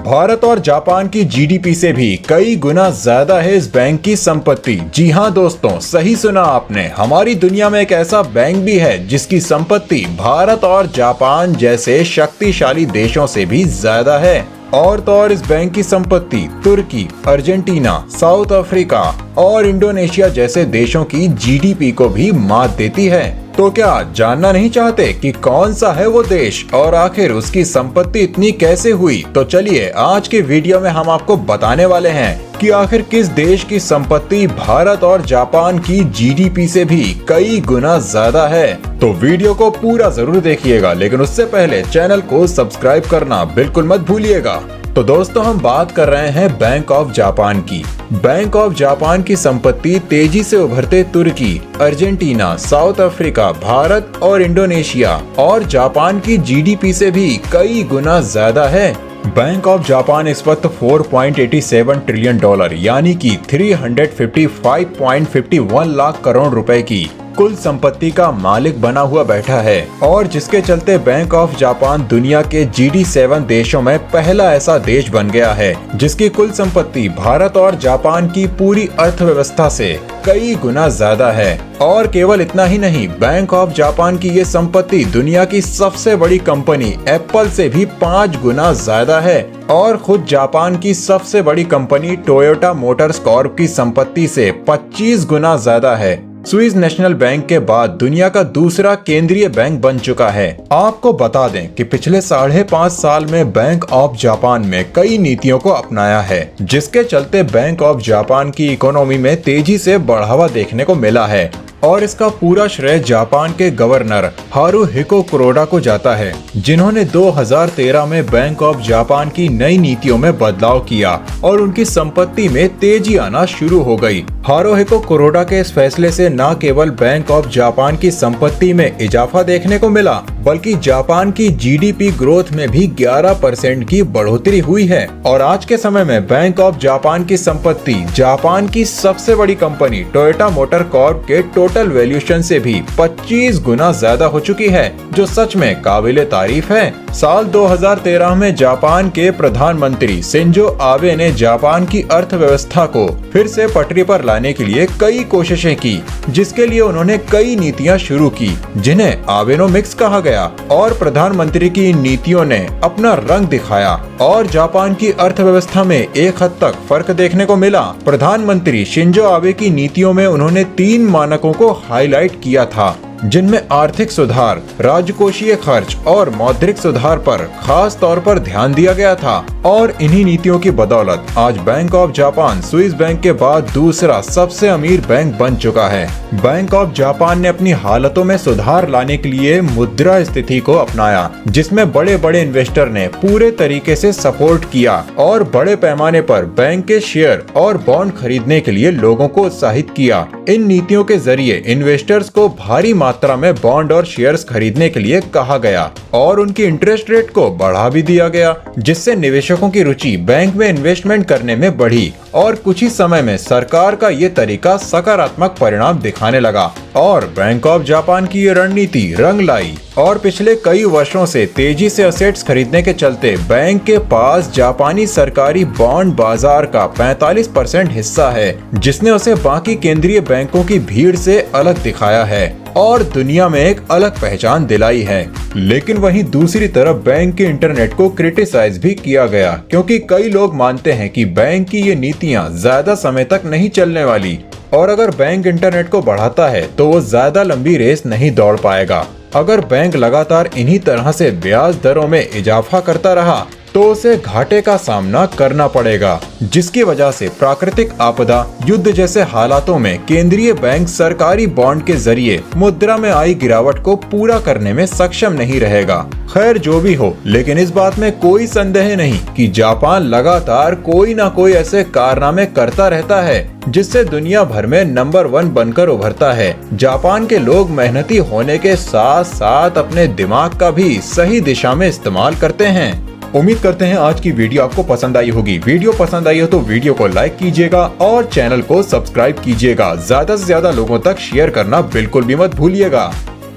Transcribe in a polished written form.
भारत और जापान की जीडीपी से भी कई गुना ज्यादा है इस बैंक की संपत्ति। जी हाँ दोस्तों, सही सुना आपने। हमारी दुनिया में एक ऐसा बैंक भी है जिसकी संपत्ति भारत और जापान जैसे शक्तिशाली देशों से भी ज्यादा है। और तो और इस बैंक की संपत्ति तुर्की, अर्जेंटीना, साउथ अफ्रीका और इंडोनेशिया जैसे देशों की जीडीपी को भी मात देती है। तो क्या जानना नहीं चाहते कि कौन सा है वो देश और आखिर उसकी संपत्ति इतनी कैसे हुई? तो चलिए आज के वीडियो में हम आपको बताने वाले हैं कि आखिर किस देश की संपत्ति भारत और जापान की जीडीपी से भी कई गुना ज्यादा है। तो वीडियो को पूरा जरूर देखिएगा, लेकिन उससे पहले चैनल को सब्सक्राइब करना बिल्कुल मत भूलिएगा। तो दोस्तों, हम बात कर रहे हैं बैंक ऑफ जापान की। बैंक ऑफ जापान की संपत्ति तेजी से उभरते तुर्की, अर्जेंटीना, साउथ अफ्रीका, भारत और इंडोनेशिया और जापान की जीडीपी से भी कई गुना ज्यादा है। बैंक ऑफ जापान इस वक्त $4.87 ट्रिलियन यानी कि 355.51 लाख करोड़ रुपए की कुल संपत्ति का मालिक बना हुआ बैठा है, और जिसके चलते बैंक ऑफ जापान दुनिया के G7 देशों में पहला ऐसा देश बन गया है जिसकी कुल संपत्ति भारत और जापान की पूरी अर्थव्यवस्था से कई गुना ज्यादा है। और केवल इतना ही नहीं, बैंक ऑफ जापान की ये संपत्ति दुनिया की सबसे बड़ी कंपनी एप्पल से भी 5 गुना ज्यादा है, और खुद जापान की सबसे बड़ी कंपनी टोयोटा मोटर्स कॉर्प की संपत्ति से 25 गुना ज्यादा है। स्विस नेशनल बैंक के बाद दुनिया का दूसरा केंद्रीय बैंक बन चुका है। आपको बता दें कि पिछले 5.5 साल में बैंक ऑफ जापान में कई नीतियों को अपनाया है, जिसके चलते बैंक ऑफ जापान की इकोनॉमी में तेजी से बढ़ावा देखने को मिला है। और इसका पूरा श्रेय जापान के गवर्नर हारुहिको कुरोडा को जाता है, जिन्होंने 2013 में बैंक ऑफ जापान की नई नीतियों में बदलाव किया और उनकी संपत्ति में तेजी आना शुरू हो गई। हारुहिको कुरोडा के इस फैसले से न केवल बैंक ऑफ जापान की संपत्ति में इजाफा देखने को मिला, बल्कि जापान की जीडीपी ग्रोथ में भी 11% की बढ़ोतरी हुई है। और आज के समय में बैंक ऑफ जापान की संपत्ति जापान की सबसे बड़ी कंपनी टोयोटा मोटर कॉर्प के टोटल वैल्यूएशन से भी 25 गुना ज्यादा हो चुकी है, जो सच में काबिले तारीफ है। साल 2013 में जापान के प्रधानमंत्री शिंजो आबे ने जापान की अर्थव्यवस्था को फिर से पटरी पर लाने के लिए कई कोशिशें की, जिसके लिए उन्होंने कई नीतियां शुरू की, जिन्हें आबेनोमिक्स कहा गया। और प्रधानमंत्री की इन नीतियों ने अपना रंग दिखाया और जापान की अर्थव्यवस्था में एक हद तक फर्क देखने को मिला। प्रधानमंत्री शिंजो आबे की नीतियों में उन्होंने 3 मानकों को हाईलाइट किया था, जिनमें आर्थिक सुधार, राजकोषीय खर्च और मौद्रिक सुधार पर खास तौर पर ध्यान दिया गया था। और इन्हीं नीतियों की बदौलत आज bank of Japan Swiss bank के बाद दूसरा सबसे अमीर बैंक बन चुका है। बैंक ऑफ जापान ने अपनी हालतों में सुधार लाने के लिए मुद्रा स्थिति को अपनाया, जिसमें बड़े बड़े इन्वेस्टर ने पूरे तरीके से सपोर्ट किया और बड़े पैमाने पर बैंक के शेयर और बॉन्ड खरीदने के लिए लोगों को उत्साहित किया। इन नीतियों के जरिए इन्वेस्टर्स को भारी मात्रा में बॉन्ड और शेयर्स खरीदने के लिए कहा गया और उनकी इंटरेस्ट रेट को बढ़ा भी दिया गया, जिससे निवेशकों की रुचि बैंक में इन्वेस्टमेंट करने में बढ़ी। और कुछ ही समय में सरकार का ये तरीका सकारात्मक परिणाम दिखाने लगा और बैंक ऑफ जापान की ये रणनीति रंग लाई। और पिछले कई वर्षों से तेजी से असेट्स खरीदने के चलते बैंक के पास जापानी सरकारी बॉन्ड बाजार का 45% हिस्सा है, जिसने उसे बाकी केंद्रीय बैंकों की भीड़ से अलग दिखाया है और दुनिया में एक अलग पहचान दिलाई है। लेकिन वहीं दूसरी तरफ बैंक के इंटरनेट को क्रिटिसाइज भी किया गया, क्योंकि कई लोग मानते हैं कि बैंक की ये नीतियां ज्यादा समय तक नहीं चलने वाली, और अगर बैंक इंटरनेट को बढ़ाता है तो वो ज्यादा लंबी रेस नहीं दौड़ पाएगा। अगर बैंक लगातार इन्हीं तरह से ब्याज दरों में इजाफा करता रहा तो उसे घाटे का सामना करना पड़ेगा, जिसकी वजह से प्राकृतिक आपदा, युद्ध जैसे हालातों में केंद्रीय बैंक सरकारी बॉन्ड के जरिए मुद्रा में आई गिरावट को पूरा करने में सक्षम नहीं रहेगा। खैर जो भी हो, लेकिन इस बात में कोई संदेह नहीं कि जापान लगातार कोई ना कोई ऐसे कारनामे करता रहता है जिससे दुनिया भर में नंबर 1 बनकर उभरता है। जापान के लोग मेहनती होने के साथ साथ अपने दिमाग का भी सही दिशा में इस्तेमाल करते हैं। उम्मीद करते हैं आज की वीडियो आपको पसंद आई होगी। वीडियो पसंद आई हो तो वीडियो को लाइक कीजिएगा और चैनल को सब्सक्राइब कीजिएगा। ज्यादा से ज्यादा लोगों तक शेयर करना बिल्कुल भी मत भूलिएगा।